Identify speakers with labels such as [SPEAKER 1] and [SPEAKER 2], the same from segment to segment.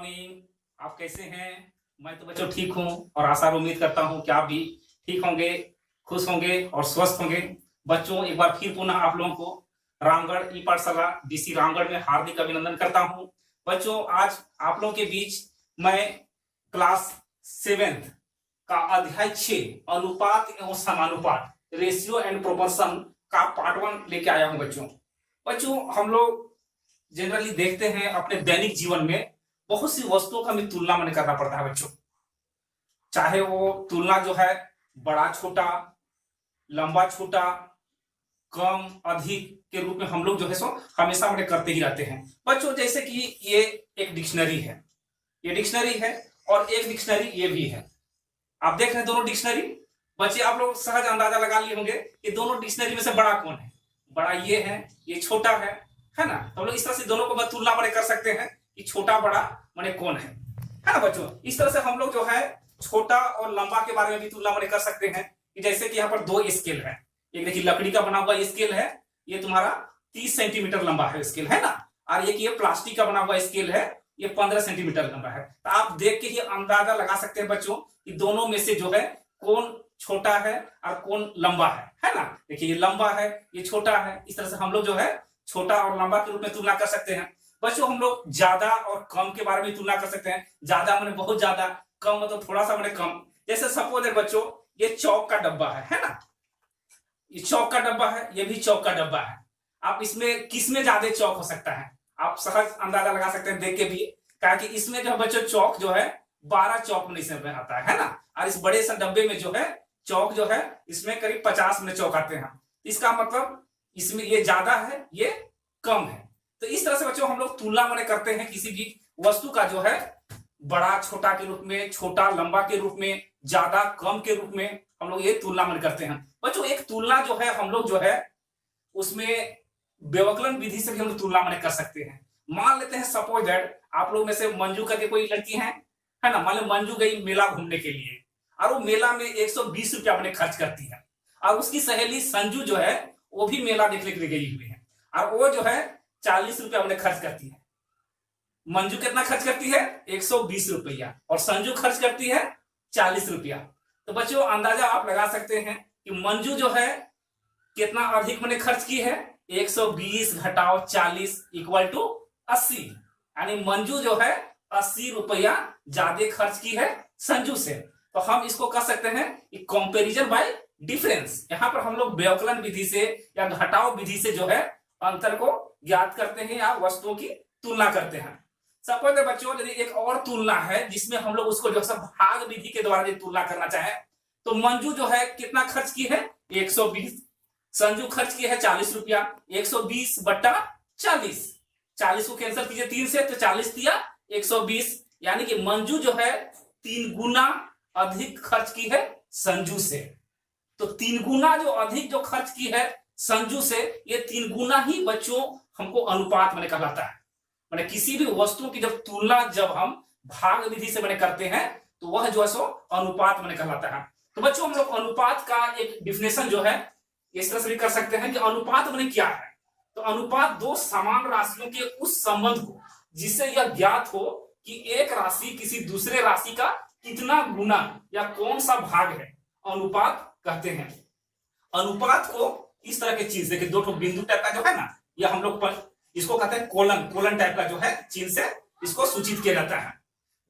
[SPEAKER 1] Morning. आप कैसे हैं? मैं तो बच्चों ठीक हूँ और आशा और उम्मीद करता हूँ कि आप भी ठीक होंगे, खुश होंगे और स्वस्थ होंगे। बच्चों, एक बार फिर पुनः आप लोगों को रामगढ़ ई पाठशाला डीसी रामगढ़ में हार्दिक अभिनंदन करता हूँ। बच्चों, आज आप लोगों के बीच मैं क्लास 7th का अध्याय 6 अनुपात एवं समानुपात, रेशियो एंड प्रोपोर्शन का पार्ट 1 लेके आया हूँ। बच्चों, हम लोग जनरली देखते हैं अपने दैनिक जीवन में बहुत सी वस्तुओं का हमें तुलना मैंने करना पड़ता है बच्चों। चाहे वो तुलना जो है बड़ा छोटा, लंबा छोटा, कम अधिक के रूप में हम लोग जो है सो हमेशा मैंने करते ही रहते हैं बच्चों। जैसे कि ये एक डिक्शनरी है, ये डिक्शनरी है और एक डिक्शनरी ये भी है। आप देख रहे हैं दोनों डिक्शनरी। बच्चे, आप लोग सहज अंदाजा लगा लिए होंगे कि दोनों डिक्शनरी में से बड़ा कौन है। बड़ा ये है, ये छोटा है ना। तो हम लोग इस तरह से दोनों को तुलना मैंने कर सकते हैं कि छोटा बड़ा मैंने कौन है ना बच्चों। इस तरह से हम लोग जो है छोटा और लंबा के बारे में भी तुलना मैंने कर सकते हैं कि जैसे कि यहाँ पर दो स्केल है। एक देखिए लकड़ी का बना हुआ स्केल है, ये तुम्हारा 30 सेंटीमीटर लंबा है स्केल, है ना। और ये प्लास्टिक का बना हुआ स्केल है, ये 15 सेंटीमीटर लंबा है। तो आप देख के ही अंदाजा लगा सकते हैं बच्चों कि दोनों में से जो है कौन छोटा है और कौन लंबा है ना। देखिए ये लंबा है, ये छोटा है। इस तरह से हम लोग जो है छोटा और लंबा के रूप में तुलना कर सकते हैं बच्चों। हम लोग ज्यादा और कम के बारे में तुलना कर सकते हैं। ज्यादा मैंने बहुत ज्यादा, कम मतलब थोड़ा सा मैंने कम। जैसे सपोज है बच्चों, ये चौक का डब्बा है ना। ये चौक का डब्बा है, ये भी चौक का डब्बा है। आप इसमें किस में ज्यादा चौक हो सकता है, आप सहज अंदाजा लगा सकते हैं देख के भी। क्या कि इसमें जो है बच्चों चौक जो है 12 चौक में इसमें आता है ना। और इस बड़े से डब्बे में जो है चौक जो है इसमें करीब 50 में चौक आते हैं। इसका मतलब इसमें ये ज्यादा है, ये कम है। तो इस तरह से बच्चों हम लोग तुलना मैंने करते हैं किसी भी वस्तु का जो है बड़ा छोटा के रूप में, छोटा लंबा के रूप में, ज्यादा कम के रूप में हम लोग ये तुलना मैंने करते हैं बच्चों। एक तुलना जो है हम लोग जो है उसमें व्यवकलन विधि से भी हम लोग तुलना मैंने कर सकते हैं। मान लेते हैं सपोज दैट आप लोग में से मंजू करके कोई लड़की है ना। मान लो मंजू गई मेला घूमने के लिए और वो मेला में 120 रुपया अपने खर्च करती है और उसकी सहेली संजू जो है वो भी मेला देखने के लिए गई हुई है और वो जो है 40 रुपया अपने खर्च करती है। मंजू कितना खर्च करती है? 120 रुपया और संजू खर्च करती है 40 रुपया। तो बच्चों अंदाजा आप लगा सकते हैं कि मंजू जो है कितना अधिक मैंने खर्च की है। 120 घटाओ 40 इक्वल टू 80, यानी मंजू जो है 80 रुपया ज्यादा खर्च की है संजू से। तो हम इसको कह सकते हैं कि कंपैरिजन बाय डिफरेंस। यहाँ पर हम लोग व्यवकलन विधि से या घटाव विधि से जो है अंतर को ज्ञात करते हैं या वस्तुओं की तुलना करते हैं। सपोज बच्चों यदि एक और तुलना है जिसमें हम लोग उसको जो है भाग विधि के द्वारा तुलना करना चाहें तो मंजू जो है कितना खर्च की है? 120, संजू खर्च की है 40 रुपया। 120 बट्टा 40, 40 को कैंसिल कीजिए 3 से तो 40 दिया 120, यानी कि मंजू जो है 3 गुना अधिक खर्च की है संजू से। तो 3 गुना जो अधिक जो खर्च की है संजू से, ये 3 गुना ही बच्चों हमको अनुपात मैंने कहलाता है। मैंने किसी भी वस्तु की जब तुलना जब हम भाग विधि से मैंने करते हैं तो वह जो है सो अनुपात मैंने कहलाता है। तो बच्चों हम लोग अनुपात का एक डिफिनेशन जो है इस तरह से भी कर सकते हैं कि अनुपात मैंने क्या है। तो अनुपात दो समान राशियों के उस संबंध को जिससे यह ज्ञात हो कि एक राशि किसी दूसरे राशि का कितना गुना या कौन सा भाग है, अनुपात कहते हैं। अनुपात को इस तरह की चीज देखिए, दो बिंदु टाइप का जो है ना, यह हम लोग इसको कहते हैं कोलन टाइप का जो है चिन्ह से इसको सूचित किया जाता है।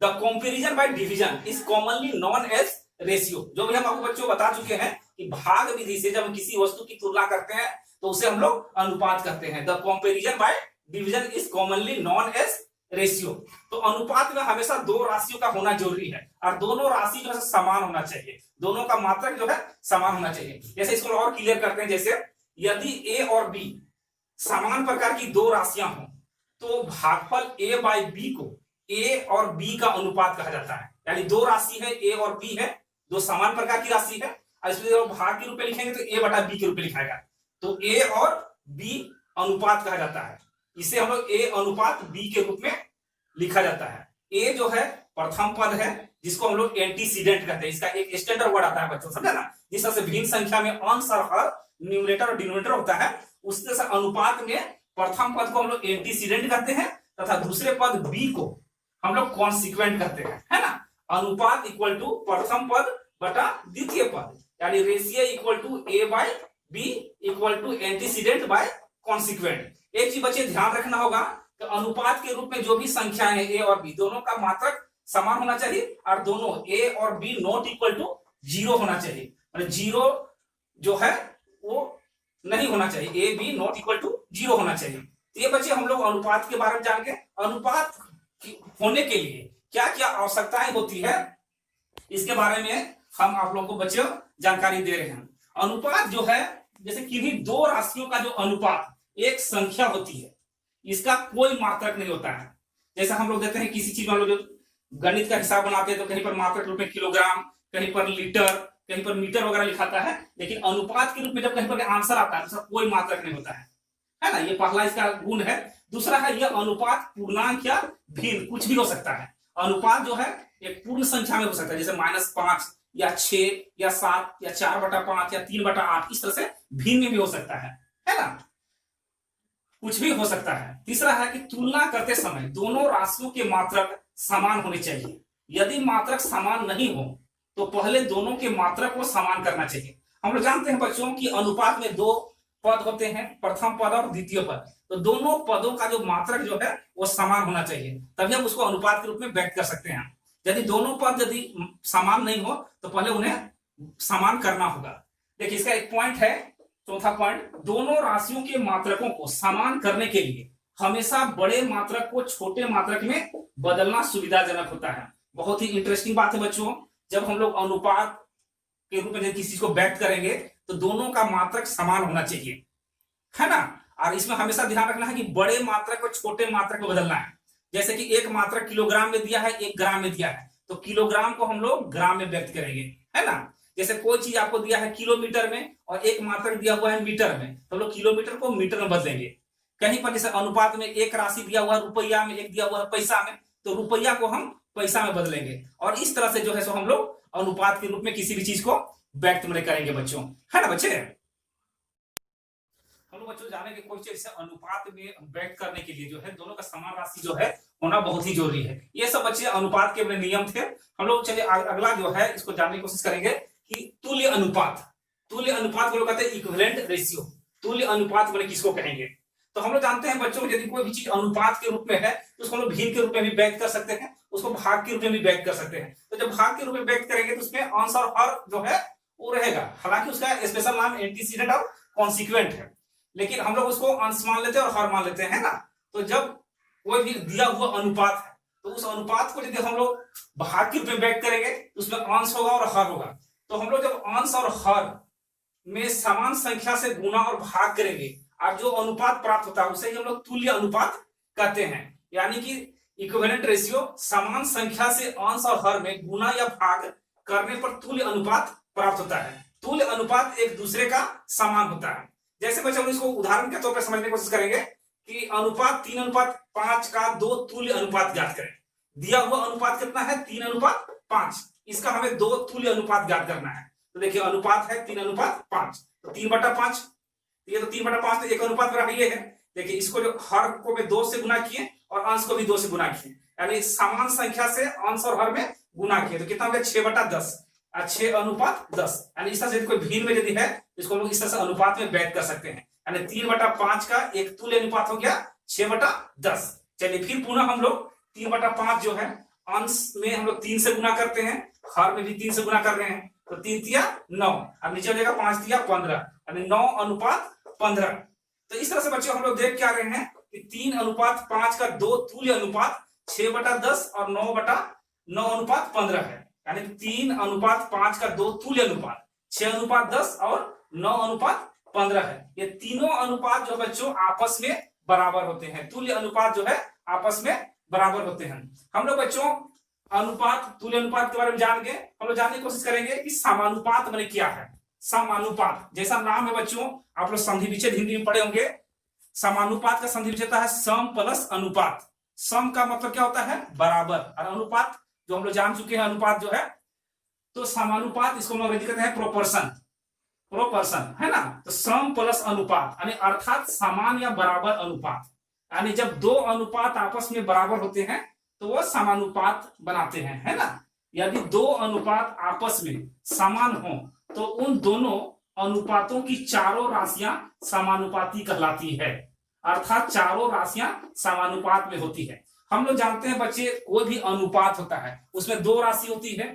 [SPEAKER 1] The comparison by division is commonly known as ratio. जो भी हम आपको बच्चों बता चुके हैं कि भाग विधि से जब हम किसी वस्तु की तुलना करते हैं तो उसे हम लोग अनुपात कहते हैं। The comparison by division is commonly known as ratio. तो अनुपात में हमेशा दो राशियों का होना जरूरी है और दोनों राशि जो है समान होना चाहिए, दोनों का मात्रक जो है समान होना चाहिए। जैसे इसको और क्लियर करते हैं, जैसे यदि ए और बी समान प्रकार की दो राशियां हो तो भागफल ए बाई बी को ए और बी का अनुपात कहा जाता है। यानी दो राशि है ए और बी है, दो समान प्रकार की राशि है और इसमें जब भाग के रूप में लिखेंगे तो ए बटा बी के रूप में लिखाएगा। तो ए और बी अनुपात कहा जाता है। इसे हम लोग ए अनुपात बी के रूप में लिखा जाता है। ए जो है प्रथम पद है जिसको हम लोग एंटीसीडेंट कहते हैं। इसका एक स्टैंडर्ड वर्ड आता है बच्चों, समझा ना। जिस तरह से भिन्न संख्या में अंश और हर न्यूमरेटर और डिनोमिनेटर होता है, उस तरह से अनुपात में प्रथम पद को हम लोग एंटीसीडेंट कहते हैं तथा दूसरे पद बी को हम लोग कॉन्सिक्वेंट करते हैं, है ना। अनुपात इक्वल टू प्रथम पद बटा द्वितीय पद, यानी ratio equal to A by B equal to antecedent by consequent. एक चीज बच्चे ध्यान रखना होगा कि अनुपात के रूप में जो भी संख्या है ए और बी दोनों का मात्रक समान होना चाहिए, और दोनों ए और बी नॉट इक्वल टू 0 होना चाहिए, और 0 जो है वो नहीं होना चाहिए, A B not equal to 0 होना चाहिए। तो ये बच्चे हम लोग अनुपात के बारे में जान के अनुपात होने के लिए क्या क्या आवश्यकताएं होती है इसके बारे में हम आप लोगों को बच्चों जानकारी दे रहे हैं। अनुपात जो है, जैसे किन्हीं दो राशियों का जो अनुपात एक संख्या होती है, इसका कोई मात्रक नहीं होता है। जैसे हम लोग देखते हैं किसी चीज में लोग गणित का हिसाब बनाते हैं तो कहीं पर मात्रक रूप में किलोग्राम, कहीं पर लीटर, कहीं पर मीटर वगैरह लिखाता है, लेकिन अनुपात के रूप में जब कहीं पर आंसर आता है तो उसका कोई मात्रक नहीं होता है ना। ये पहला इसका गुण है। दूसरा है यह अनुपात पूर्णांक या भिन्न कुछ भी हो सकता है। अनुपात जो है एक पूर्ण संख्या में हो सकता है, जैसे -5 या 6 या 7 या 4/5 या 3/8, इस तरह से भिन्न में भी हो सकता है ना, कुछ भी हो सकता है। तीसरा है कि तुलना करते समय दोनों राशियों के मात्रक समान होने चाहिए। यदि मात्रक समान नहीं हो तो पहले दोनों के मात्रक को समान करना चाहिए। हम लोग जानते हैं बच्चों कि अनुपात में 2 पद होते हैं, प्रथम पद और द्वितीय पद, तो दोनों पदों का जो मात्रक जो है वो समान होना चाहिए, तभी हम उसको अनुपात के रूप में व्यक्त कर सकते हैं। यदि दोनों पद यदि समान नहीं हो तो पहले उन्हें समान करना होगा। देखिए इसका एक पॉइंट है, चौथा पॉइंट, दोनों राशियों के मात्रकों को समान करने के लिए हमेशा बड़े मात्रक को छोटे मात्रक में बदलना सुविधाजनक होता है। बहुत ही इंटरेस्टिंग बात है बच्चों, जब हम लोग अनुपात के रूप में किसी चीज को व्यक्त करेंगे तो दोनों का मात्रक समान होना चाहिए, है ना। और इसमें हमेशा ध्यान रखना है कि बड़े मात्रक को छोटे मात्रक में बदलना है। जैसे कि एक मात्रक किलोग्राम में दिया है, 1 ग्राम में दिया है, तो किलोग्राम को हम लोग ग्राम में व्यक्त करेंगे, है ना। जैसे कोई चीज आपको दिया है किलोमीटर में और एक मात्रक दिया हुआ है मीटर में, तो हम लोग किलोमीटर को मीटर में बदलेंगे। कहीं पर जैसे अनुपात में एक राशि दिया हुआ है रुपया में, एक दिया हुआ है पैसा में, तो रुपया को हम पैसा में बदलेंगे। और इस तरह से जो है सो हम लोग अनुपात के रूप में किसी भी चीज को व्यक्त में करेंगे बच्चों, है ना बच्चे। हम लोग बच्चों जाने की कोशिश से अनुपात में व्यक्त करने के लिए जो है दोनों का समान राशि जो है होना बहुत ही जरूरी है। ये सब बच्चे अनुपात के अपने नियम थे। हम लोग चलिए अगला जो है इसको जानने की कोशिश करेंगे कि तुल्य अनुपात। तुल्य अनुपात को लोग कहते हैं इक्विवेलेंट रेशियो। तुल्य अनुपात मैंने किसको कहेंगे, तो हम लोग जानते हैं बच्चों यदि कोई भी चीज अनुपात के रूप में है तो उसको हम लोग भिन्न के रूप में भी व्यक्त कर सकते हैं, उसको भाग के रूप में भी व्यक्त कर सकते हैं। तो जब भाग के रूप में व्यक्त करेंगे तो उसमें अंश और हर जो है वो रहेगा, हालांकि उसका स्पेशल नाम एंटीसीडेंट और कॉन्सिक्वेंट है, लेकिन हम लोग उसको अंश मान लेते हैं और हर मान लेते हैं ना। तो जब कोई भी दिया हुआ अनुपात है तो उस अनुपात को यदि हम लोग भाग के रूप में व्यक्त करेंगे तो उसमें अंश होगा और हर होगा। तो हम लोग जब अंश और हर में समान संख्या से गुना और भाग करेंगे और जो अनुपात प्राप्त होता है उसे हम लोग तुल्य अनुपात कहते हैं। यानी कि इक्विवेलेंट रेशियो समान संख्या से अंश और हर में गुना या भाग करने पर तुल्य अनुपात प्राप्त होता है। तुल्य अनुपात एक दूसरे का समान होता है। जैसे बच्चों हम इसको उदाहरण के तौर पर समझने की कोशिश करेंगे कि अनुपात 3:5 का 2 तुल्य अनुपात ज्ञात करें। दिया हुआ अनुपात कितना है 3:5, इसका हमें 2 तुल्य अनुपात ज्ञात करना है। तो देखिए अनुपात है 3:5, तो 3/5, ये तो 3/5 तो एक अनुपात बराबर ये है। देखिए इसको जो हर को में 2 से गुना किए और अंश को भी 2 से गुना किए, यानी समान संख्या से अंश और हर में गुना किए, तो कितना हो गया 6/10, 6:10। यानी इस तरह से कोई भिन्न में यदि है इसको हम लोग इस तरह से अनुपात में व्यक्त कर सकते हैं। यानी 3/5 का एक तुल्य अनुपात हो गया 6/10। चलिए फिर पुनः हम लोग 3/5 जो है अंश में हम लोग 3 से गुना करते हैं, हर में भी 3 से गुना कर रहे हैं, तो 3 तिया 9, अब नीचे हो जाएगा 5 तिया 15, यानी 9:15। तो इस तरह से बच्चों हम लोग देख क्या रहे हैं कि 3:5 का 2 तुल्य अनुपात 6/10 और 9/9:15 है। यानी 3:5 का 2 तुल्य अनुपात 6:10 और 9:15 है। ये तीनों अनुपात जो बच्चों आपस में बराबर होते हैं। तुल्य अनुपात जो है आपस में बराबर होते हैं। हम लोग बच्चों अनुपात तुल्य अनुपात के बारे में जान के हम लोग जानने की कोशिश करेंगे कि समानुपात माने क्या है। समानुपात जैसा नाम है बच्चों, आप लोग संधि विच्छेद हिंदी में पढ़े होंगे। समानुपात का संधि विच्छेद है सम प्लस अनुपात। सम का मतलब क्या होता है बराबर, और अनुपात जो हम लोग जान चुके हैं अनुपात जो है, तो समानुपात इसको हम लोग अंग्रेजी कहते हैं प्रोपोर्शन। प्रोपोर्शन है ना, तो सम प्लस अनुपात यानी अर्थात समान या बराबर अनुपात, यानी जब 2 अनुपात आपस में बराबर होते हैं तो वो समानुपात बनाते हैं, है ना। यदि दो अनुपात आपस में समान हो तो उन दोनों अनुपातों की चारों राशियां समानुपाती कहलाती है, अर्थात चारों राशियां समानुपात में होती है। हम लोग जानते हैं बच्चे, कोई भी अनुपात होता है उसमें दो राशि होती है,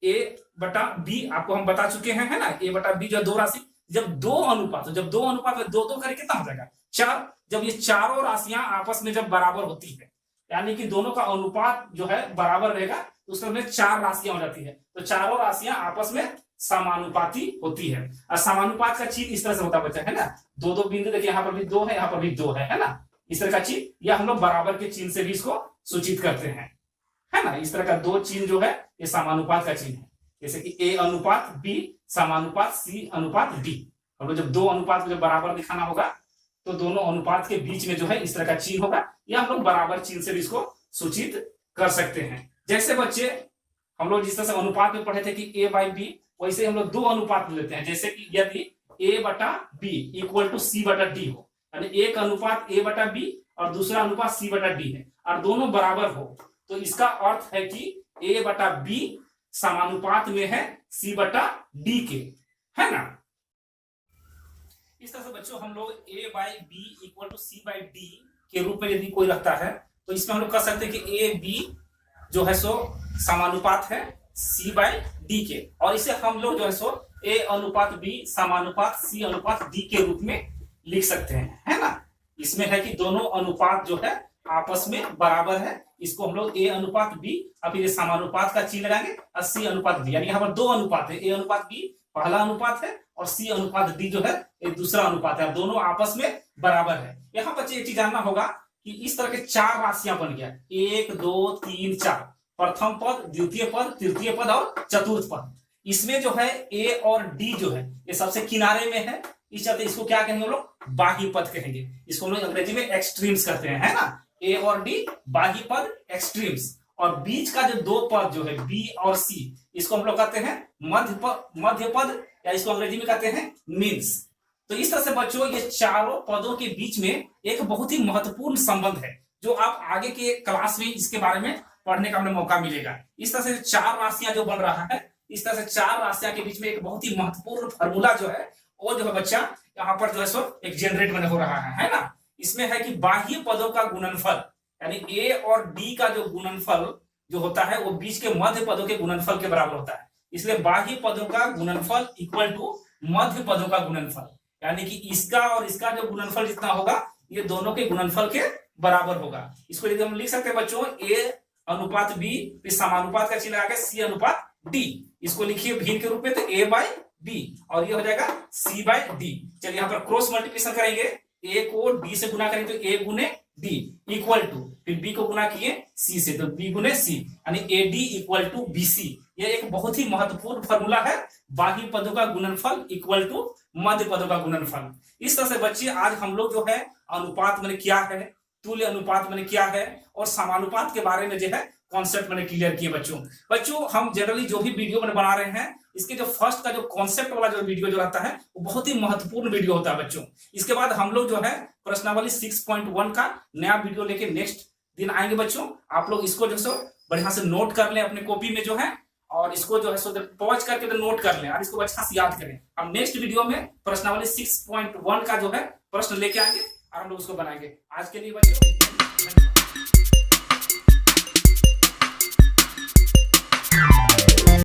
[SPEAKER 1] ए बटा बी, आपको हम बता चुके हैं, है ना। ए बटा बी जो दो राशि, जब दो अनुपात में दो दो करके कितना हो जाएगा, चार। जब ये चारों राशियां आपस में जब बराबर होती है, यानी कि दोनों का अनुपात जो है बराबर रहेगा, तो उसमें चार राशियां हो जाती है, तो चारों राशियां आपस में समानुपाती होती है। और समानुपात का चिन्ह इस तरह से होता है बच्चा, है ना। दो दो बिंदु देखिए, यहाँ पर भी दो है, यहाँ पर भी दो है ना। इस तरह का चिन्ह, या हम लोग बराबर के चिन्ह से भी इसको सूचित करते हैं, है ना। इस तरह का दो चिन्ह जो है ये समानुपात का चिन्ह है, जैसे कि ए अनुपात बी समानुपात सी अनुपात डी। हम लोग जब दो अनुपात को जब बराबर दिखाना होगा तो दोनों अनुपात के बीच में जो है इस तरह का चिन्ह होगा, या हम लोग बराबर चिन्ह से भी इसको सूचित कर सकते हैं। जैसे बच्चे हम लोग जिस तरह से अनुपात में पढ़े थे कि ए बाई बी, वैसे हम लोग दो अनुपात लेते हैं, जैसे कि यदि ए बटा बी इक्वल टू सी बटा डी हो, यानी एक अनुपात ए बटा बी और दूसरा अनुपात सी बटा डी है, और दोनों बराबर हो, तो इसका अर्थ है कि ए बटा बी समानुपात में है सी बटा डी के, है ना। इस तरह से बच्चों हम लोग A by B equal to C by D के रूप में यदि कोई रखता है, तो इसमें हम लोग कह सकते हैं कि ए बी जो है सो समानुपात है सी बाई डी के, और इसे हम लोग जो है सो ए अनुपात बी समानुपात सी अनुपात डी के रूप में लिख सकते हैं, है ना। इसमें है कि दोनों अनुपात जो है आपस में बराबर है, इसको हम लोग ए अनुपात बी, अब ये समानुपात का चिन्ह लगाएंगे, और सी अनुपात डी, यानी यहाँ पर दो अनुपात है, ए अनुपात बी पहला अनुपात है और सी अनुपात डी जो है एक दूसरा अनुपात है, दोनों आपस में बराबर है। यहाँ बच्चे एक चीज जानना होगा कि इस तरह के चार राशियां बन गया, 1 2 3 4, प्रथम पद, द्वितीय पद, तृतीय पद और चतुर्थ पद। इसमें जो है ए और डी जो है ये सबसे किनारे में है, इस चलते इसको क्या कहेंगे हम लोग, बाही पद कहेंगे। इसको हम लोग अंग्रेजी में एक्सट्रीम्स कहते हैं, है ना। ए और डी बाही पद एक्सट्रीम्स, और बीच का जो दो पद जो है बी और सी, इसको हम लोग कहते हैं मध्य पद, या इसको अंग्रेजी में कहते हैं मीन्स। तो इस तरह से बच्चों ये चारों पदों के बीच में एक बहुत ही महत्वपूर्ण संबंध है, जो आप आगे के क्लास में इसके बारे में पढ़ने का हमें मौका मिलेगा। इस तरह से चार राशियां जो बन रहा है, इस तरह से चार राशियां के बीच में एक बहुत ही महत्वपूर्ण फॉर्मूला जो है वो जो है बच्चा यहाँ पर जो है सो एक जनरेट हो रहा है ना। इसमें है कि बाह्य पदों का गुणनफल, यानी ए और डी का जो गुणनफल जो होता है वो बीच के मध्य पदों के गुणनफल के बराबर होता है, इसलिए बाह्य पदों का गुणनफल इक्वल टू मध्य पदों का गुणनफल, यानी कि इसका और इसका जो गुणनफल जितना होगा ये दोनों के गुणनफल के बराबर होगा। इसको यदि हम लिख सकते हैं बच्चों ए अनुपात बी, फिर समानुपात का चिन्ह लगा के सी अनुपात डी, इसको लिखिए भिन्न के रूप में, तो ए बाई बी और ये हो जाएगा सी बाई डी। चलिए यहाँ पर क्रॉस मल्टीप्लिकेशन करेंगे, ए को डी से गुना करेंगे तो ए गुने डी इक्वल टू, फिर बी को गुना किए सी से तो बी गुने सी, यानी A D equal to B C. ये एक बहुत ही महत्वपूर्ण फॉर्मूला है, बाकी पदों का गुणनफल इक्वल टू मध्य पदों का गुणनफल। इस तरह से बच्चे आज हम लोग जो है अनुपात मैंने क्या है, तुल्य अनुपात मैंने क्या है, और समानुपात के बारे में जो है कॉन्सेप्ट मैंने क्लियर किए। बच्चों हम जनरली जो भी वीडियो मैंने बना रहे हैं, इसके जो फर्स्ट का जो कॉन्सेप्ट वाला जो वीडियो जो रहता है वो बहुत ही महत्वपूर्ण वीडियो होता है बच्चों। इसके बाद हम लोग जो है प्रश्नावली 6.1 का नया वीडियो लेके नेक्स्ट दिन आएंगे बच्चों। आप लोग इसको जो है बढ़िया से नोट कर लें अपने कॉपी में जो है, और इसको जो है सो पॉज करके तो नोट कर लें और इसको अच्छा से याद करें। हम नेक्स्ट वीडियो में प्रश्नावली 6.1 का जो है प्रश्न लेके आएंगे और हम लोग उसको बनाएंगे। आज के लिए बच्चों